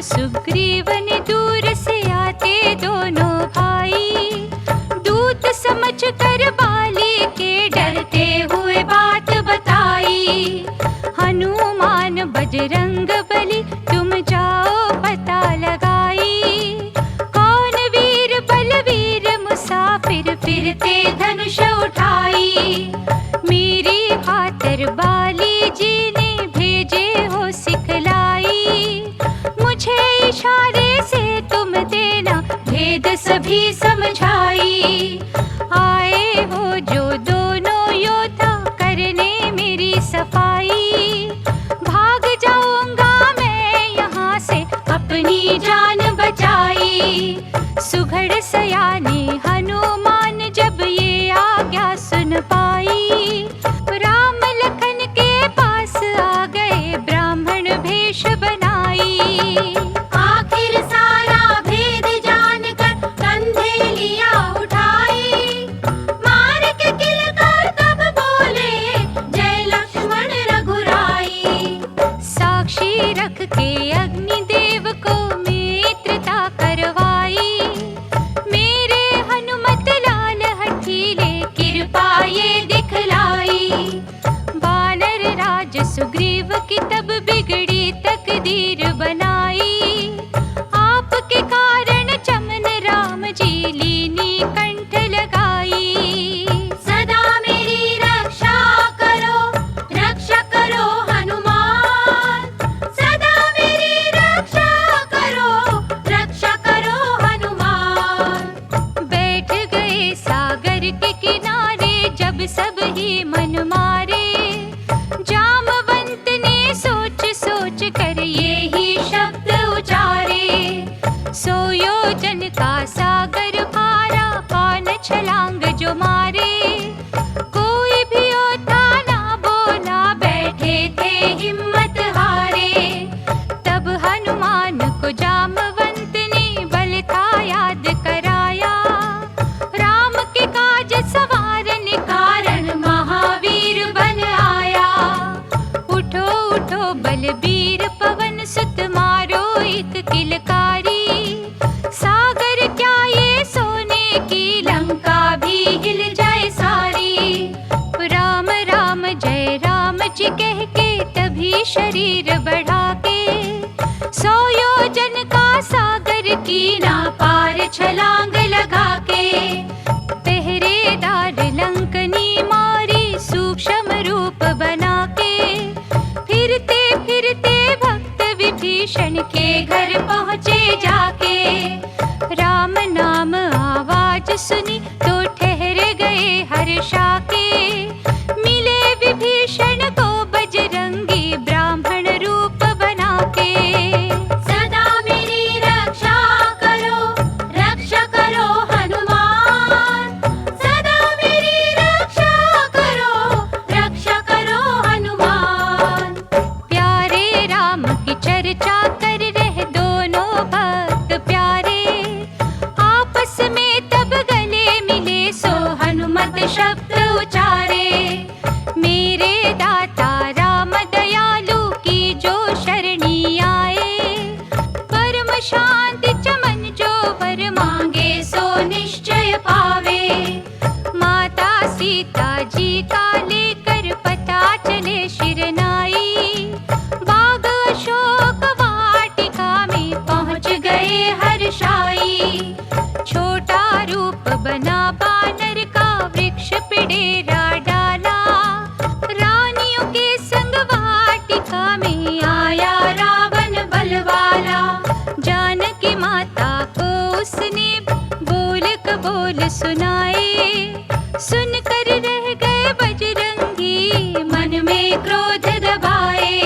सुग्रीव ने दूर से आते दोनों भाई, दूत समझ कर बाली के डरते हुए बात बताई। हनुमान बजरंग बली तुम जाओ पता लगाई, कौन वीर बलवीर मुसाफिर फिरते धनुष उठाई। मेरी खातिर बाली जी ने भेजे हो सिखलाई, मुझे इशारे से तुम देना भेद सभी समझाई। आए हो जो दोनों योद्धा करने मेरी सफाई, भाग जाऊंगा मैं यहाँ से अपनी जान बचाई। सुघड़ सयाने हनुमान जब ये आज्ञा सुन पाई, राम लखन के पास आ गए ब्राह्मण भेष बनाई। आखिर सारा भेद जानकर कंधे लिया उठाई, मार के किलकार तब बोले जय लक्ष्मण रघुराई। साक्षी रख के अग्निदेव को मित्रता करवाई, मेरे हनुमत लाल हठीले कृपा ये दिखलाई। वानर राज सुग्रीव की तब बिगड़ी तकदीर बनाई, आपके कारण चमन राम जी लीनी कंठ लगाई। सदा मेरी रक्षा करो हनुमान, सदा मेरी रक्षा करो हनुमान। बैठ गए सागर के किनारे जब सब ही मन मारे, जामवंत ने सोच सोच कर ये ही शब्द उचारे। सो योजन का सागर पारा कौन छलांग जो मारे, कोई भी योद्धा ना बोला बैठे थे हिम्मत हारे। तब हनुमान को जामवंत ने बल था याद कराया, राम के काज सवारने कारण महावीर बन आया। उठो उठो बलबीर पवन सुत मारो एक किलकारी, सागर क्या ये सोने की लंका भी हिल जाए सारी। राम राम जय राम जी कह के तभी शरीर बढ़ा के, 100 योजन का सागर की ना पार छलांग लगा के। पहरेदार लंकनी मारी सूक्ष्म रूप बना के, फिरते फिरते भक्त विभीषण के घर पहुँचे जाके। राम नाम आवाज सुनी तो ठहर गए हर्षा के, मिले विभीषण को बजरंगी ब्राह्मण रूप बना के। सदा मेरी रक्षा करो हनुमान, सदा मेरी रक्षा करो हनुमान। प्यारे राम की चर्चा कर रहे दोनों भक्त प्यारे, आपस में तब गले मिले सो हनुमत शब्द उचारे। मेरे दाता राम दयालु की जो शरणी आए, परम शांति चमन जो वर मांगे सो निश्चय पावे। माता सीता जी का लेकर पता चले शिरनाई, बाग अशोक वाटिका में पहुँच गए हर्षाई। छोटा रूप बना बानर का वृक्ष पे डेरा डाला, रानियों के संग वाटिका में आया रावण बलवाला। जानकी माता को उसने बोल कबोल सुनाए, सुनकर रह गए बजरंगी मन में क्रोध दबाए।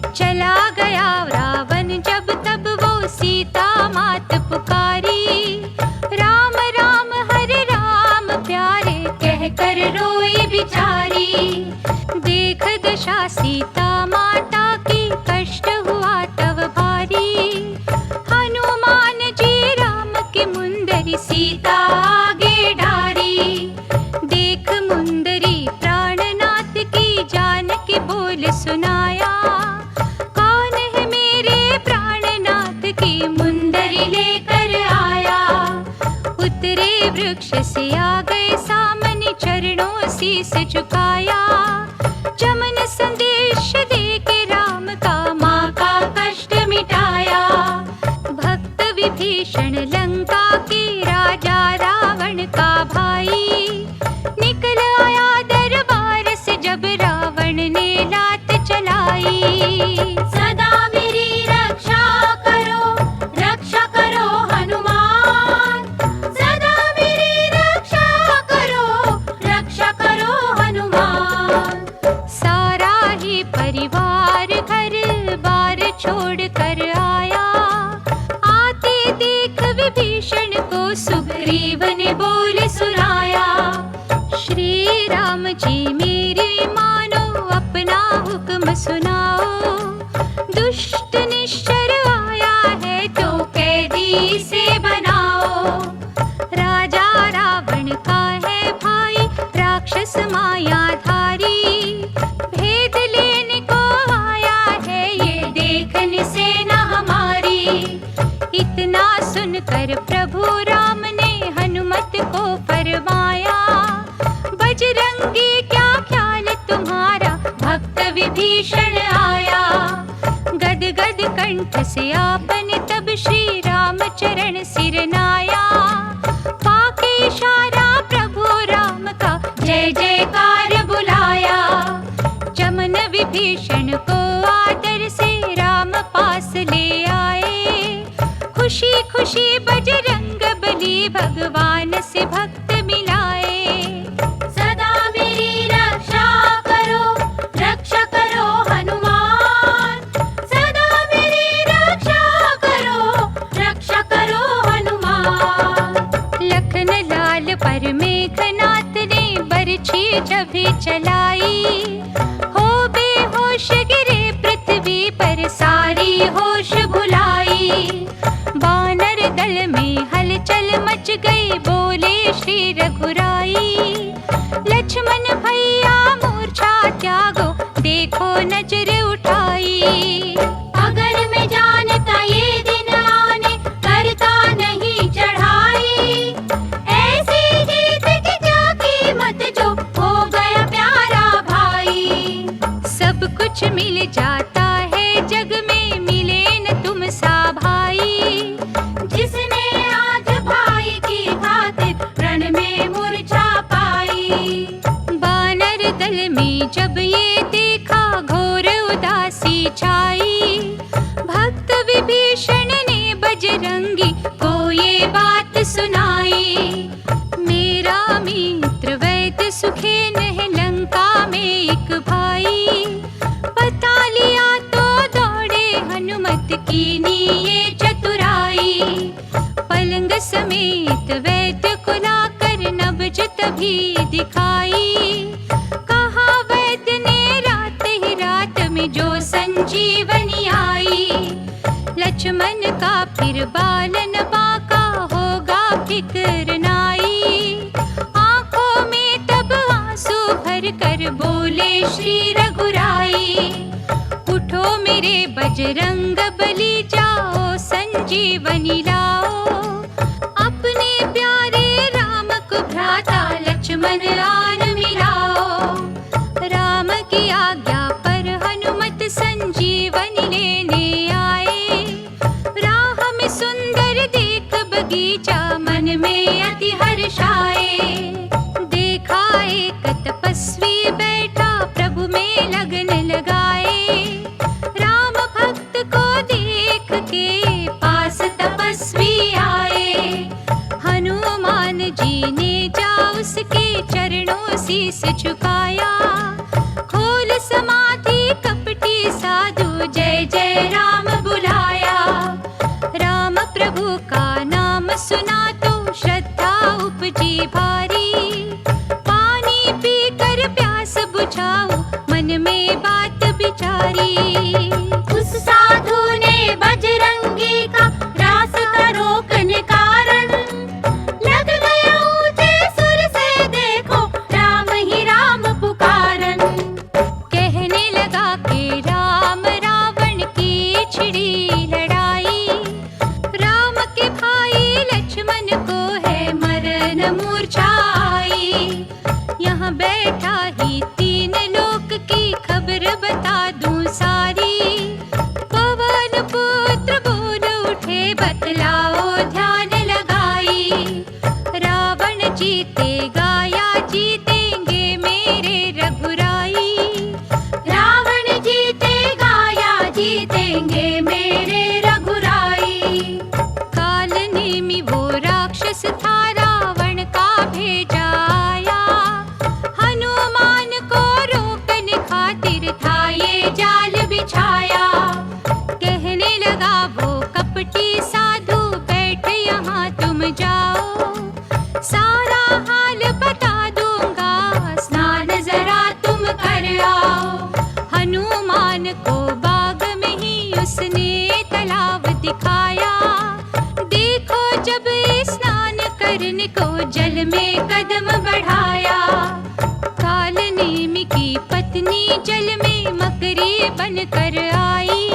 चला गया रावण जब तब वो सीता मात पुकारी, राम राम हरे राम प्यारे कहकर रोई बिचारी। देख दशा सीता माता की कष्ट हुआ तब भारी, हनुमान जी राम की मुंदरी सीता आगे डारी। देख मुंदरी प्राणनाथ की जानकी बोल सुनाया, कौन है मेरे प्राणनाथ वृक्ष से आ गए सामने, चरणों शीस झुकाया। चमन संदेश दे के राम का माँ का कष्ट मिटाया। भक्त विभीषण लंका के राजा रावण का भाई, निकल आया दरबार से जब रावण ने लात चलाई। सदा मेरी रक्षा करो हनुमान। सदा मेरी रक्षा करो हनुमान। सारा ही परिवार घर बार छोड़ कर आया। आते देख विभीषण को सुग्रीव ने बोल सुनाया। श्री राम जी मेरी मानो, अपना हुक्म सुनाओ। दुष्ट निश्चर आया है तो कैदी से बनाओ। राजा रावण का है भाई राक्षस मायाधारी, भेद लेने को आया है ये देखने से न हमारी। इतना सुनकर प्रभु राम ने हनुमत को फरमाया। बजरंगी क्या ख्याल तुम्हारा, भक्त विभीषण आया। गद गद कंठ से आपने तब श्री राम चरण सिर नाया। पाके इशारा प्रभु राम का जय जयकार बुलाया। चमन विभीषण को आदर से राम पास ले आए। खुशी खुशी बजरंग बली भगवान से भक्त मिलाए। सदा मेरी रक्षा करो हनुमान। सदा मेरी रक्षा करो हनुमान। लखन लाल पर मेघनाथ ने बरछी जब चलाई। हो बेहोश गिरे पृथ्वी पर सारी होश भुलाई। वानर दल में हलचल मच गई, बोले श्री रघुराई। लक्ष्मण भैया मूर्छा त्यागो, देखो नजर उठाई। अगर मैं जानता ये दिन आने, करता नहीं चढ़ाई। ऐसी जीत की क्या कीमत, जो हो गया प्यारा भाई। सब कुछ मिल जाता है जग में, मिले न तुम सा भाई। जिसने आज भाई की खातिर रण में मूर्छा पाई। वानर दल में जब ये देखा, घोर उदासी छाई। भक्त विभीषण ने बजरंगी को ये बात सुनाई। मेरा मित्र वैद्य सुखेन है लंका में एक भाई। पता लिया तो दौड़े हनुमत की ये चतुराई। पलंग समेत वैद्य को लाकर नब्ज तभी दिखाई। कहा वैद्य ने रात ही रात में जो संजीवनी आई। लक्ष्मण का फिर बालन बाका होगा फिक्र नाई। आंखों में तब आंसू भर कर बोले श्री रघुराई। उठो मेरे बजरंग बली, जाओ संजीवनी लाओ। अपने प्यारे राम को भ्राता लक्ष्मण आन मिलाओ। राम की आज्ञा पर हनुमत संजीवनी लेने आए। राह में सुंदर देख बगीचा, मन में अति हर्षाए। देखा एक तपस्वी बैठा, प्रभु में लगन लगाए। राम भक्त को देख के पास तपस्वी आए। हनुमान जी ने जा उसके चरणों शीस झुकाया। खोल समाधि कपटी साधु, जय जय राम बुलाया। राम प्रभु का नाम सुना तो श्रद्धा उपजी भारी। पानी पीकर प्यास बुझाऊं, मन में बात विचारी। उस साधु ने बजरंगी का रास्ता रोकने कारण, लग गया ऊंचे सुर से देखो राम ही राम पुकारन। कहने लगा कि राम रावण की छिड़ी लड़ाई। राम के भाई लक्ष्मण को है मरण मूर्छा आई। यहाँ बैठा ही तीन लोक की खबर बता दूं सारी। पवन पुत्र बोल उठे बतलाओ ध्यान लगाई। रावण जीतेगा या जीतेंगे मेरे रघुराई। रावण जीतेगा या जीतेंगे मेरे रघुराई। काल नेमी वो राक्षस था रावण का भेजा आया। हनुमान को रोकने खातिर था ये जाल बिछाया। कहने लगा वो कपटी साधु बैठ यहाँ तुम जाओ। सारा हाल बता दूंगा स्नान जरा तुम कर आओ। हनुमान को बाग में ही उसने तालाब दिखाया। देखो जब स्नान करने को जल में कदम बढ़ाया। काल नेमी की पत्नी जल में मकरी बनकर आई।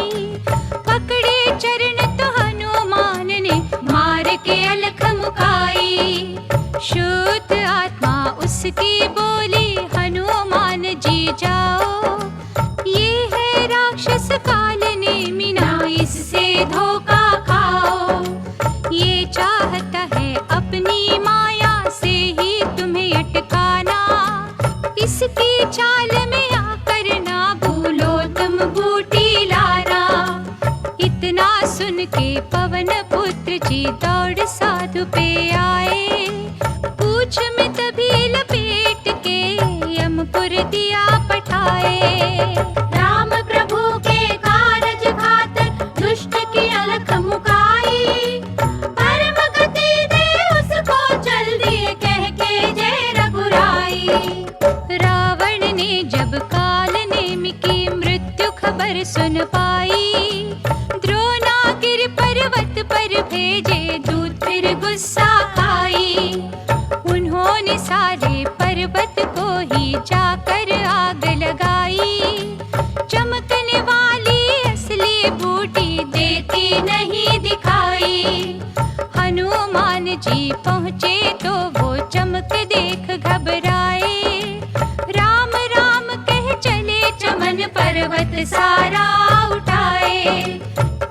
पकड़े चरण तो हनुमान ने मार के अलख मुकाई। शुद्ध आत्मा उसकी बोली हनुमान जी जाओ। ये है राक्षस काल नेमी ना इससे धोखा खाओ। ये चाहता है अपनी माया से ही तुम्हें अटकाना। इसकी चाल में आकर ना भूलो तुम बूटी लाना। इतना सुन के पवन पुत्र जी दौड़ साधु पे आए। पूछ में तभी लपेट के यमपुर दिया पठाए। राम प्रभु के कारज खातर दुष्ट की अलख मुकाई। परम गति दे उसको जल्दी कह के जय रघुराई। रावण ने जब काल नेमी की मृत्यु खबर सुन पाई। द्रोणागिरि पर्वत पर भेजे दूत फिर गुस्सा खाई। उन्होंने सारे पर्वत को ही जाकर आग लगाई। चमकने वाली असली बूटी देती नहीं दिखाई। हनुमान जी पहुँचे तो वो चमक देख घबराए। राम राम कह चले चमन पर्वत सारा उठाए।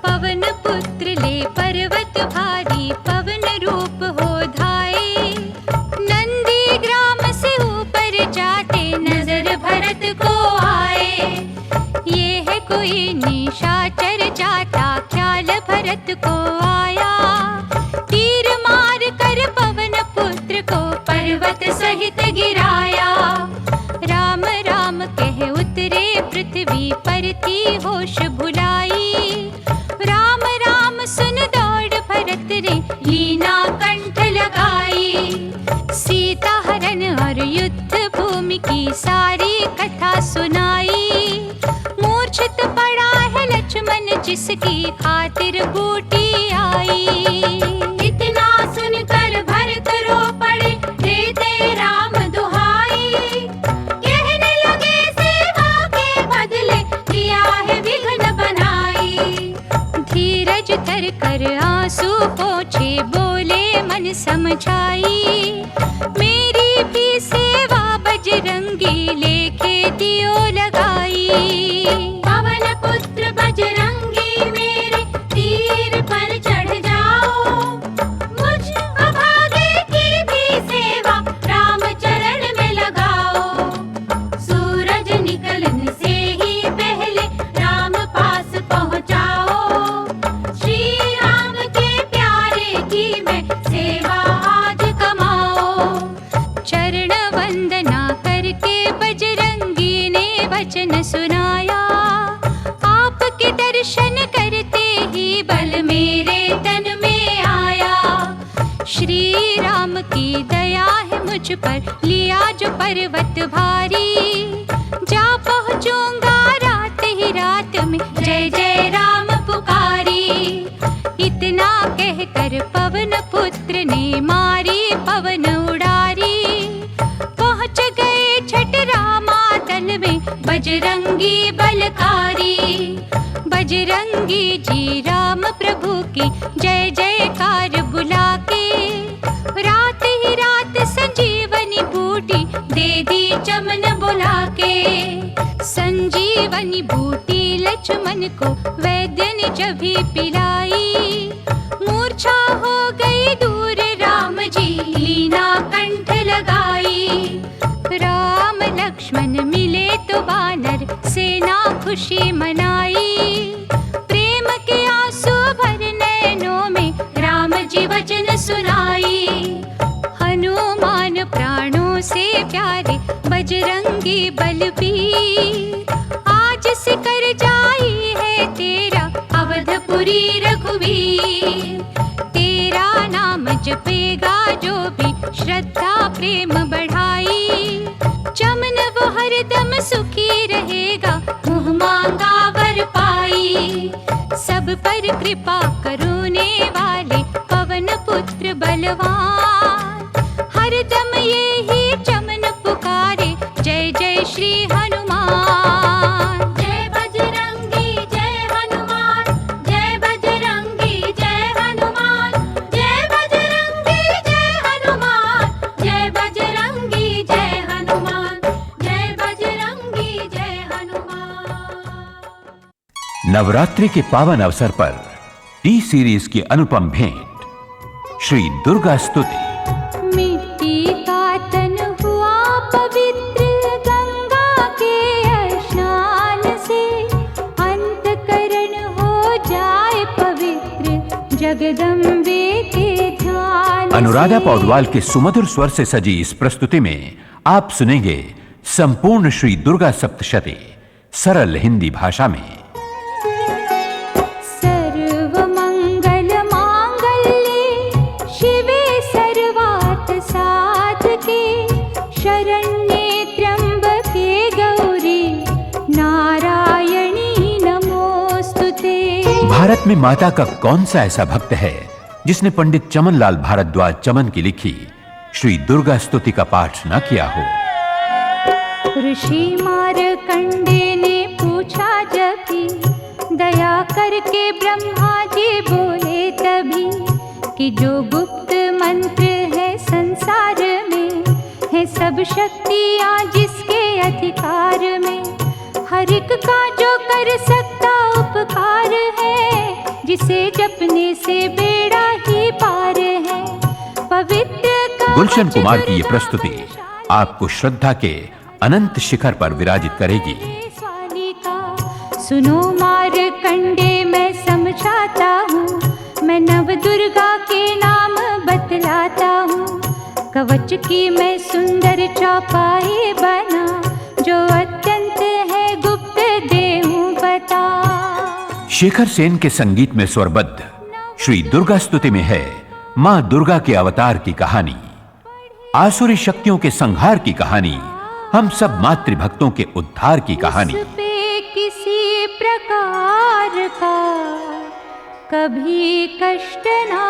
पवन पुत्र ले पर्वत भारी पवन रूप हो धाये। नंदी ग्राम से ऊपर जाते नजर भरत को आए। ये है कोई निशाचर जाता ख्याल भरत को आया। तीर मार कर पवन पुत्र को पर्वत सहित गिराया। राम राम कह उतरे पृथ्वी पर थी होश भुलाई। राम राम सुन दौड़ भरत रे लीना कंठ लगाई। सीता हरण और युद्ध भूमि की सारी कथा सुनाई। मूर्छित पड़ा है लक्ष्मण जिसकी खातिर बूटी आई। इतना सुनकर भरत रो पड़े देते राम दुहाई। कहने लगे सेवा के बदले दिया है विघ्न बनाई। धीरज धर कर आंसू पोंछे बोले मन समझाई। मेरी भी सेवा बजरंगी लेके दियो लगाई। पवन पुत्र बजरंगी मेरे तीर पर चढ़ जाओ। मुझ अभागे की भी सेवा राम चरण में लगाओ। सूरज निकलने से ही पहले राम पास पहुँचाओ। श्री राम के प्यारे की मैं सेवा आज कमाओ। चरण वंदना करके बजरंगी ने वचन सुनाया। आपके दर्शन करते ही बल मेरे तन में आया। श्री राम की दया है मुझ पर लिया जो पर्वत भारी। जा पहुँचूंगा रात ही रात में जय जय राम पुकारी। इतना कहकर पवन पुत्र ने मारी पवन उड़ारी। पहुँच गए छठ रामा दल में बजरंगी बलकारी। बजरंगी जी राम प्रभु की जय जयकार बुला के रात ही रात बनी बूटी लक्ष्मण को वैद्य ने जब भी पिलाई। मूर्छा हो गई दूर राम जी लीना कंठ लगाई। राम लक्ष्मण मिले तो वानर सेना खुशी मनाई। प्रेम के आंसू भर नैनों में राम जी वचन सुनाई। हनुमान प्राणों से प्यारे बजरंगी बलबीर, आज सिकर जाई है तेरा अवधपुरी रघुवीर। तेरा नाम जपेगा जो भी श्रद्धा प्रेम बढ़ाई। चमन वो हरदम सुखी रहेगा मुँह मांगा वर पाई। सब पर कृपा करुणे वाले पवन पुत्र बलवान, हरदम ये ही चमन पुकारे जय जय श्री हनुमान। जय बजरंगी जय हनुमान, जय बजरंगी जय हनुमान, जय बजरंगी जय हनुमान, जय बजरंगी जय हनुमान, जय बजरंगी जय हनुमान। नवरात्रि के पावन अवसर पर टी सीरीज की अनुपम भेंट श्री दुर्गा स्तुति। मिट्टी का तन हुआ पवित्र गंगा के स्नान से, अंतकरण हो जाए पवित्र जगदम्बे के ध्यान से। अनुराधा पौडवाल के सुमधुर स्वर से सजी इस प्रस्तुति में आप सुनेंगे संपूर्ण श्री दुर्गा सप्तशती सरल हिंदी भाषा में। शरण्ये त्र्यंबके गौरी नारायणी नमोस्तुते। भारत में माता का कौन सा ऐसा भक्त है जिसने पंडित चमनलाल भारद्वाज चमन की लिखी श्री दुर्गा स्तुति का पाठ न किया हो। ऋषि मारकंडे ने पूछा जब भी, दया करके ब्रह्मा जी बोले तभी, कि जो गुप्त मंत्र है संसार में है सब शक्तियाँ जिसके अधिकार में। हर एक का जो कर सकता उपकार है, जिसे जपने से बेड़ा ही पार है। पवित्र गुलशन कुमार की ये प्रस्तुति आपको श्रद्धा के अनंत शिखर पर विराजित करेगी। सुनो मारकंडे मैं समझाता हूँ, मैं नव दुर्गा के नाम बतलाता हूँ। कवच की मैं सुंदर चौपाई बना, जो अत्यंत है गुप्त देहूं बता। शेखर सेन के संगीत में स्वरबद्ध श्री दुर्गा स्तुति में है मां दुर्गा के अवतार की कहानी, आसुरी शक्तियों के संहार की कहानी, हम सब मातृभक्तों के उद्धार की कहानी। उस पे किसी प्रकार का कभी कष्ट ना